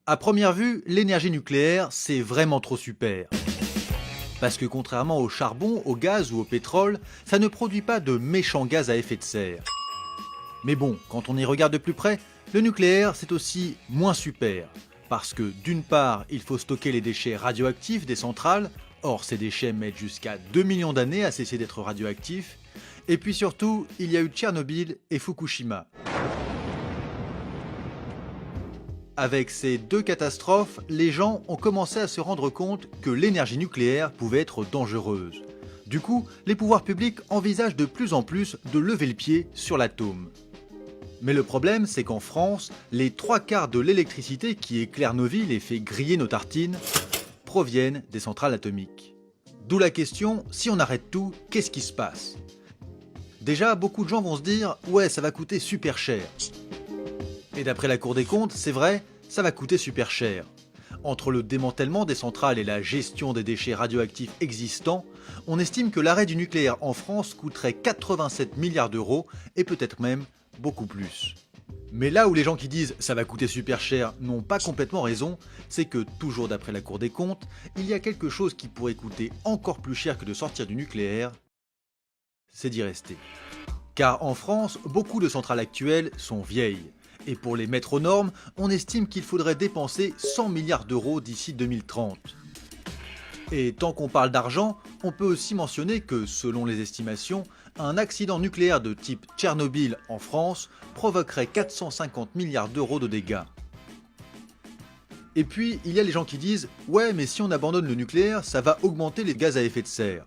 À première vue, l'énergie nucléaire, c'est vraiment trop super. Parce que contrairement au charbon, au gaz ou au pétrole, ça ne produit pas de méchants gaz à effet de serre. Mais bon, quand on y regarde de plus près, le nucléaire c'est aussi moins super. Parce que d'une part, il faut stocker les déchets radioactifs des centrales, or ces déchets mettent jusqu'à 2 millions d'années à cesser d'être radioactifs, et puis surtout, il y a eu Tchernobyl et Fukushima. Avec ces deux catastrophes, les gens ont commencé à se rendre compte que l'énergie nucléaire pouvait être dangereuse. Du coup, les pouvoirs publics envisagent de plus en plus de lever le pied sur l'atome. Mais le problème, c'est qu'en France, les 3/4 de l'électricité qui éclaire nos villes et fait griller nos tartines proviennent des centrales atomiques. D'où la question, si on arrête tout, qu'est-ce qui se passe? Déjà, beaucoup de gens vont se dire « ouais, ça va coûter super cher ». Et d'après la Cour des comptes, c'est vrai, ça va coûter super cher. Entre le démantèlement des centrales et la gestion des déchets radioactifs existants, on estime que l'arrêt du nucléaire en France coûterait 87 milliards d'euros et peut-être même beaucoup plus. Mais là où les gens qui disent ça va coûter super cher n'ont pas complètement raison, c'est que toujours d'après la Cour des comptes, il y a quelque chose qui pourrait coûter encore plus cher que de sortir du nucléaire, c'est d'y rester. Car en France, beaucoup de centrales actuelles sont vieilles. Et pour les mettre aux normes, on estime qu'il faudrait dépenser 100 milliards d'euros d'ici 2030. Et tant qu'on parle d'argent, on peut aussi mentionner que, selon les estimations, un accident nucléaire de type Tchernobyl en France provoquerait 450 milliards d'euros de dégâts. Et puis, il y a les gens qui disent « ouais, mais si on abandonne le nucléaire, ça va augmenter les gaz à effet de serre ».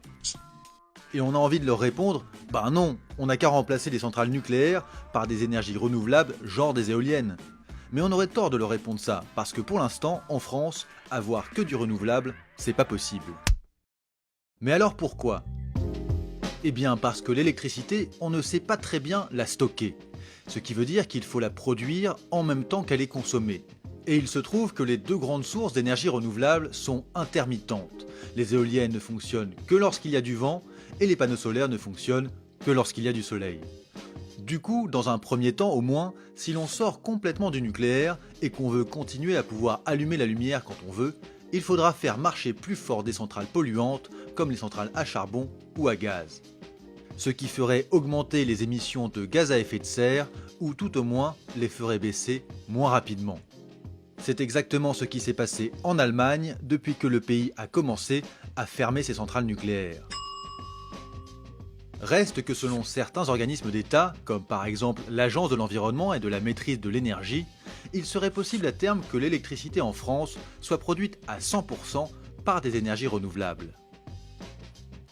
Et on a envie de leur répondre « bah non, on n'a qu'à remplacer les centrales nucléaires par des énergies renouvelables, genre des éoliennes ». Mais on aurait tort de leur répondre ça, parce que pour l'instant, en France, avoir que du renouvelable, c'est pas possible. Mais alors pourquoi? Eh bien parce que l'électricité, on ne sait pas très bien la stocker. Ce qui veut dire qu'il faut la produire en même temps qu'elle est consommée. Et il se trouve que les deux grandes sources d'énergie renouvelable sont intermittentes. Les éoliennes ne fonctionnent que lorsqu'il y a du vent, et les panneaux solaires ne fonctionnent que lorsqu'il y a du soleil. Du coup, dans un premier temps au moins, si l'on sort complètement du nucléaire et qu'on veut continuer à pouvoir allumer la lumière quand on veut, il faudra faire marcher plus fort des centrales polluantes comme les centrales à charbon ou à gaz. Ce qui ferait augmenter les émissions de gaz à effet de serre ou tout au moins les ferait baisser moins rapidement. C'est exactement ce qui s'est passé en Allemagne depuis que le pays a commencé à fermer ses centrales nucléaires. Reste que selon certains organismes d'État, comme par exemple l'Agence de l'environnement et de la maîtrise de l'énergie, il serait possible à terme que l'électricité en France soit produite à 100% par des énergies renouvelables.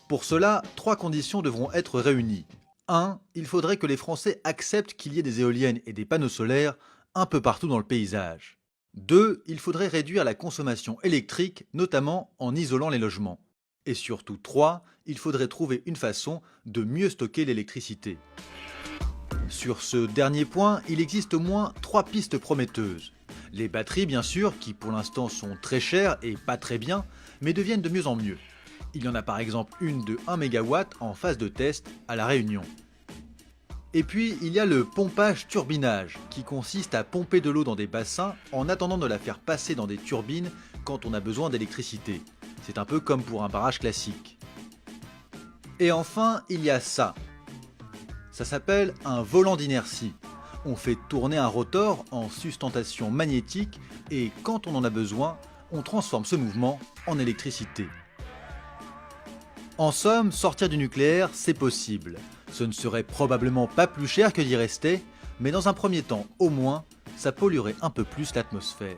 Pour cela, 3 conditions devront être réunies. 1. Il faudrait que les Français acceptent qu'il y ait des éoliennes et des panneaux solaires un peu partout dans le paysage. 2. Il faudrait réduire la consommation électrique, notamment en isolant les logements. Et surtout 3, il faudrait trouver une façon de mieux stocker l'électricité. Sur ce dernier point, il existe au moins 3 pistes prometteuses. Les batteries bien sûr, qui pour l'instant sont très chères et pas très bien, mais deviennent de mieux en mieux. Il y en a par exemple une de 1 MW en phase de test à La Réunion. Et puis il y a le pompage-turbinage, qui consiste à pomper de l'eau dans des bassins en attendant de la faire passer dans des turbines quand on a besoin d'électricité. C'est un peu comme pour un barrage classique. Et enfin, il y a ça. Ça s'appelle un volant d'inertie. On fait tourner un rotor en sustentation magnétique et quand on en a besoin, on transforme ce mouvement en électricité. En somme, sortir du nucléaire, c'est possible. Ce ne serait probablement pas plus cher que d'y rester, mais dans un premier temps, au moins, ça polluerait un peu plus l'atmosphère.